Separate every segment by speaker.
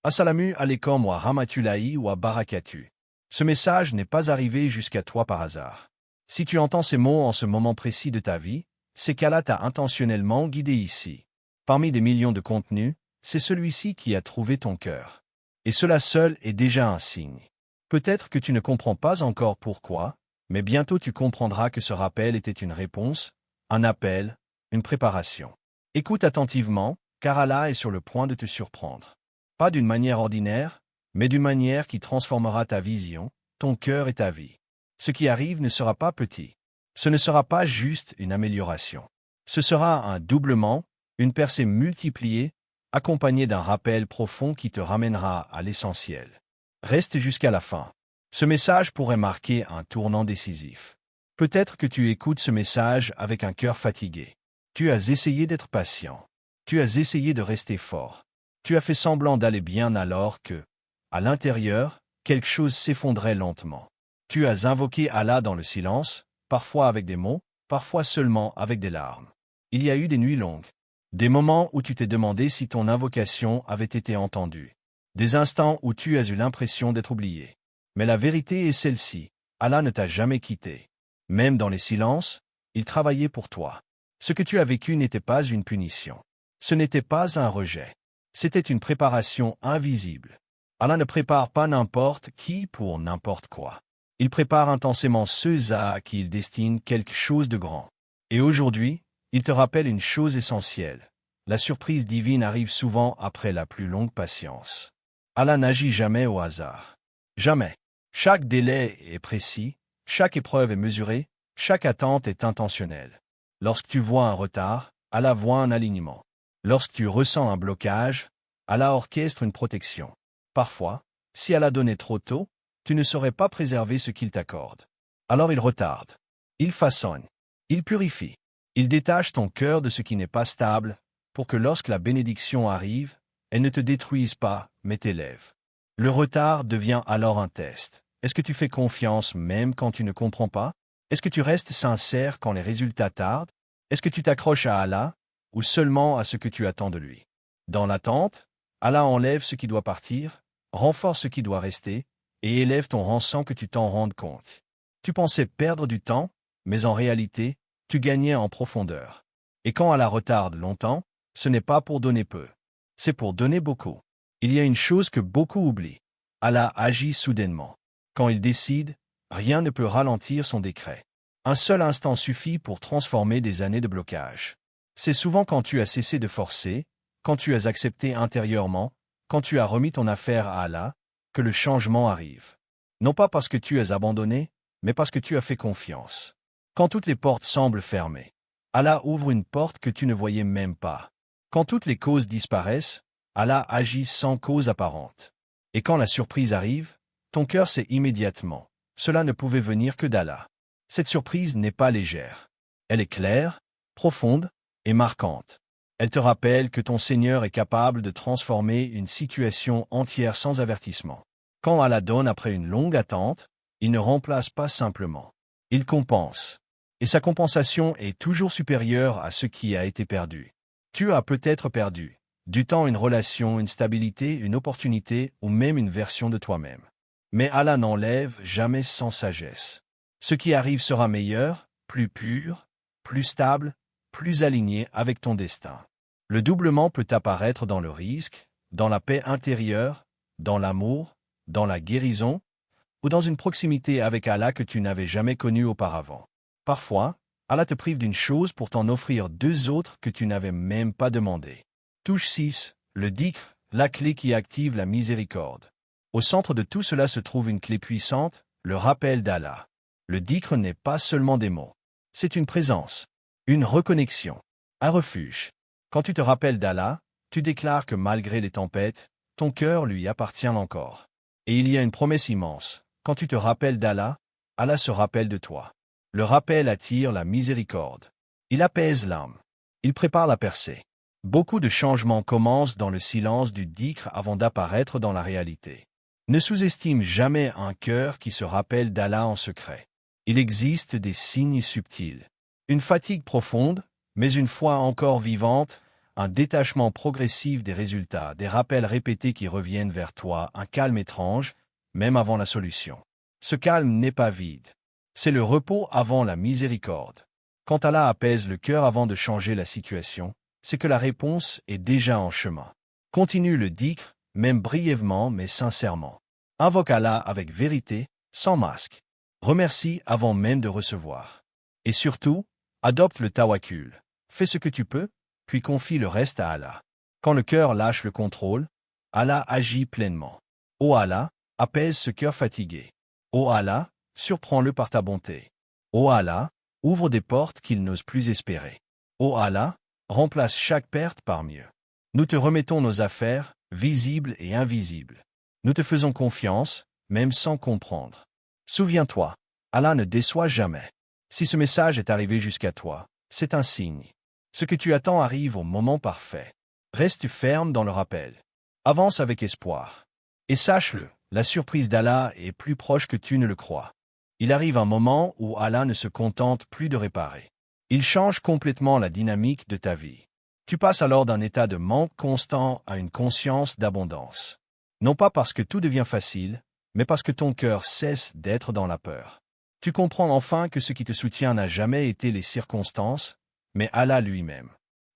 Speaker 1: Assalamu alaikum wa rahmatullahi wa barakatuh. Ce message n'est pas arrivé jusqu'à toi par hasard. Si tu entends ces mots en ce moment précis de ta vie, c'est qu'Allah t'a intentionnellement guidé ici. Parmi des millions de contenus, c'est celui-ci qui a trouvé ton cœur. Et cela seul est déjà un signe. Peut-être que tu ne comprends pas encore pourquoi, mais bientôt tu comprendras que ce rappel était une réponse, un appel, une préparation. Écoute attentivement, car Allah est sur le point de te surprendre. Pas d'une manière ordinaire, mais d'une manière qui transformera ta vision, ton cœur et ta vie. Ce qui arrive ne sera pas petit. Ce ne sera pas juste une amélioration. Ce sera un doublement, une percée multipliée, accompagnée d'un rappel profond qui te ramènera à l'essentiel. Reste jusqu'à la fin. Ce message pourrait marquer un tournant décisif. Peut-être que tu écoutes ce message avec un cœur fatigué. Tu as essayé d'être patient. Tu as essayé de rester fort. Tu as fait semblant d'aller bien alors que, à l'intérieur, quelque chose s'effondrait lentement. Tu as invoqué Allah dans le silence, parfois avec des mots, parfois seulement avec des larmes. Il y a eu des nuits longues. Des moments où tu t'es demandé si ton invocation avait été entendue. Des instants où tu as eu l'impression d'être oublié. Mais la vérité est celle-ci. Allah ne t'a jamais quitté. Même dans les silences, il travaillait pour toi. Ce que tu as vécu n'était pas une punition. Ce n'était pas un rejet. C'était une préparation invisible. Allah ne prépare pas n'importe qui pour n'importe quoi. Il prépare intensément ceux à qui il destine quelque chose de grand. Et aujourd'hui, il te rappelle une chose essentielle. La surprise divine arrive souvent après la plus longue patience. Allah n'agit jamais au hasard. Jamais. Chaque délai est précis, chaque épreuve est mesurée, chaque attente est intentionnelle. Lorsque tu vois un retard, Allah voit un alignement. Lorsque tu ressens un blocage, Allah orchestre une protection. Parfois, si Allah donnait trop tôt, tu ne saurais pas préserver ce qu'il t'accorde. Alors il retarde. Il façonne. Il purifie. Il détache ton cœur de ce qui n'est pas stable, pour que lorsque la bénédiction arrive, elle ne te détruise pas, mais t'élève. Le retard devient alors un test. Est-ce que tu fais confiance même quand tu ne comprends pas? Est-ce que tu restes sincère quand les résultats tardent? Est-ce que tu t'accroches à Allah, ou seulement à ce que tu attends de lui? Dans l'attente, Allah enlève ce qui doit partir, renforce ce qui doit rester, et élève ton rang sans que tu t'en rendes compte. Tu pensais perdre du temps, mais en réalité, tu gagnais en profondeur. Et quand Allah retarde longtemps, ce n'est pas pour donner peu. C'est pour donner beaucoup. Il y a une chose que beaucoup oublient. Allah agit soudainement. Quand il décide, rien ne peut ralentir son décret. Un seul instant suffit pour transformer des années de blocage. C'est souvent quand tu as cessé de forcer, quand tu as accepté intérieurement, quand tu as remis ton affaire à Allah, que le changement arrive. Non pas parce que tu as abandonné, mais parce que tu as fait confiance. Quand toutes les portes semblent fermées, Allah ouvre une porte que tu ne voyais même pas. Quand toutes les causes disparaissent, Allah agit sans cause apparente. Et quand la surprise arrive, ton cœur sait immédiatement. Cela ne pouvait venir que d'Allah. Cette surprise n'est pas légère. Elle est claire, profonde et marquante. Elle te rappelle que ton Seigneur est capable de transformer une situation entière sans avertissement. Quand Allah donne après une longue attente, il ne remplace pas simplement. Il compense. Et sa compensation est toujours supérieure à ce qui a été perdu. Tu as peut-être perdu du temps, une relation, une stabilité, une opportunité ou même une version de toi-même. Mais Allah n'enlève jamais sans sagesse. Ce qui arrive sera meilleur, plus pur, plus stable, plus aligné avec ton destin. Le doublement peut apparaître dans le risque, dans la paix intérieure, dans l'amour, dans la guérison, ou dans une proximité avec Allah que tu n'avais jamais connue auparavant. Parfois, Allah te prive d'une chose pour t'en offrir deux autres que tu n'avais même pas demandées. Touche 6, le dhikr, la clé qui active la miséricorde. Au centre de tout cela se trouve une clé puissante, le rappel d'Allah. Le dhikr n'est pas seulement des mots. C'est une présence, une reconnexion, un refuge. Quand tu te rappelles d'Allah, tu déclares que malgré les tempêtes, ton cœur lui appartient encore. Et il y a une promesse immense. Quand tu te rappelles d'Allah, Allah se rappelle de toi. Le rappel attire la miséricorde. Il apaise l'âme. Il prépare la percée. Beaucoup de changements commencent dans le silence du dhikr avant d'apparaître dans la réalité. Ne sous-estime jamais un cœur qui se rappelle d'Allah en secret. Il existe des signes subtils. Une fatigue profonde, mais une foi encore vivante, un détachement progressif des résultats, des rappels répétés qui reviennent vers toi, un calme étrange, même avant la solution. Ce calme n'est pas vide. C'est le repos avant la miséricorde. Quand Allah apaise le cœur avant de changer la situation, c'est que la réponse est déjà en chemin. Continue le dhikr, même brièvement mais sincèrement. Invoque Allah avec vérité, sans masque. Remercie avant même de recevoir. Et surtout, adopte le tawakkul. Fais ce que tu peux, puis confie le reste à Allah. Quand le cœur lâche le contrôle, Allah agit pleinement. Ô Allah, apaise ce cœur fatigué. Ô Allah, surprends-le par ta bonté. Ô Allah, ouvre des portes qu'il n'ose plus espérer. Ô Allah, remplace chaque perte par mieux. Nous te remettons nos affaires, visibles et invisibles. Nous te faisons confiance, même sans comprendre. Souviens-toi, Allah ne déçoit jamais. Si ce message est arrivé jusqu'à toi, c'est un signe. Ce que tu attends arrive au moment parfait. Reste ferme dans le rappel. Avance avec espoir. Et sache-le, la surprise d'Allah est plus proche que tu ne le crois. Il arrive un moment où Allah ne se contente plus de réparer. Il change complètement la dynamique de ta vie. Tu passes alors d'un état de manque constant à une conscience d'abondance. Non pas parce que tout devient facile, mais parce que ton cœur cesse d'être dans la peur. Tu comprends enfin que ce qui te soutient n'a jamais été les circonstances, mais Allah lui-même.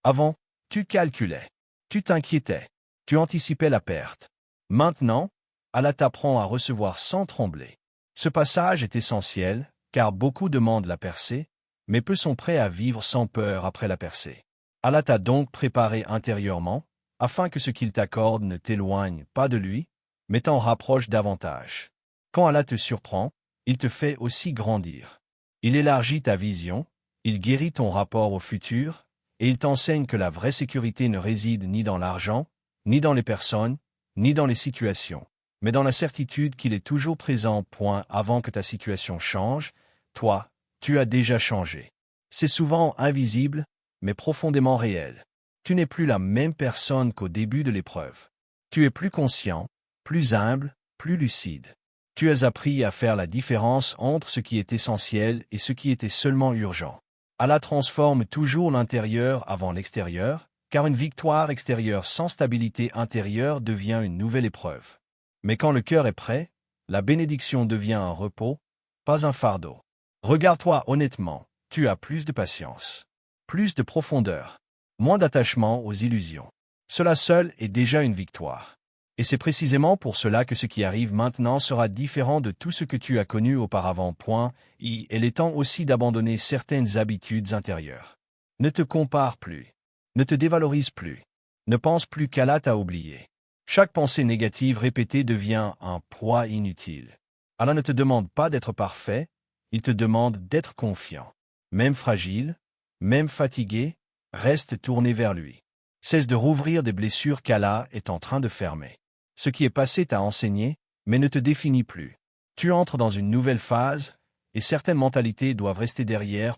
Speaker 1: Avant, tu calculais, tu t'inquiétais, tu anticipais la perte. Maintenant, Allah t'apprend à recevoir sans trembler. Ce passage est essentiel, car beaucoup demandent la percée, mais peu sont prêts à vivre sans peur après la percée. Allah t'a donc préparé intérieurement, afin que ce qu'il t'accorde ne t'éloigne pas de lui, mais t'en rapproche davantage. Quand Allah te surprend, il te fait aussi grandir. Il élargit ta vision, il guérit ton rapport au futur, et il t'enseigne que la vraie sécurité ne réside ni dans l'argent, ni dans les personnes, ni dans les situations, mais dans la certitude qu'il est toujours présent. Avant que ta situation change, toi, tu as déjà changé. C'est souvent invisible, mais profondément réel. Tu n'es plus la même personne qu'au début de l'épreuve. Tu es plus conscient, plus humble, plus lucide. Tu as appris à faire la différence entre ce qui est essentiel et ce qui était seulement urgent. Allah transforme toujours l'intérieur avant l'extérieur, car une victoire extérieure sans stabilité intérieure devient une nouvelle épreuve. Mais quand le cœur est prêt, la bénédiction devient un repos, pas un fardeau. Regarde-toi honnêtement, tu as plus de patience, plus de profondeur, moins d'attachement aux illusions. Cela seul est déjà une victoire. Et c'est précisément pour cela que ce qui arrive maintenant sera différent de tout ce que tu as connu auparavant. Il est temps aussi d'abandonner certaines habitudes intérieures. Ne te compare plus. Ne te dévalorise plus. Ne pense plus qu'Allah t'a oublié. Chaque pensée négative répétée devient un poids inutile. Allah ne te demande pas d'être parfait, il te demande d'être confiant. Même fragile, même fatigué, reste tourné vers lui. Cesse de rouvrir des blessures qu'Allah est en train de fermer. Ce qui est passé t'a enseigné, mais ne te définit plus. Tu entres dans une nouvelle phase, et certaines mentalités doivent rester derrière.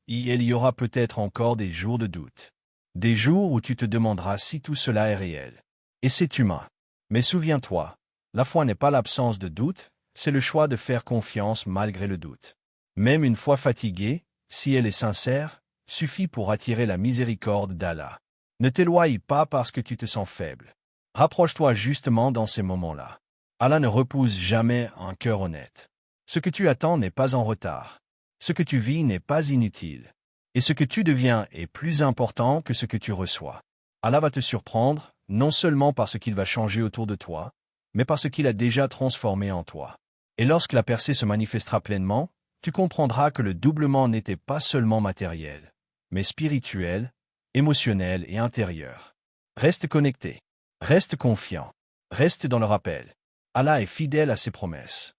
Speaker 1: Il y aura peut-être encore des jours de doute. Des jours où tu te demanderas si tout cela est réel. Et c'est humain. Mais souviens-toi, la foi n'est pas l'absence de doute, c'est le choix de faire confiance malgré le doute. Même une foi fatiguée, si elle est sincère, suffit pour attirer la miséricorde d'Allah. Ne t'éloigne pas parce que tu te sens faible. Rapproche-toi justement dans ces moments-là. Allah ne repousse jamais un cœur honnête. Ce que tu attends n'est pas en retard. Ce que tu vis n'est pas inutile. Et ce que tu deviens est plus important que ce que tu reçois. Allah va te surprendre, non seulement parce qu'il va changer autour de toi, mais parce qu'il a déjà transformé en toi. Et lorsque la percée se manifestera pleinement, tu comprendras que le doublement n'était pas seulement matériel, mais spirituel, émotionnel et intérieur. Reste connecté. Reste confiant. Reste dans le rappel. Allah est fidèle à ses promesses.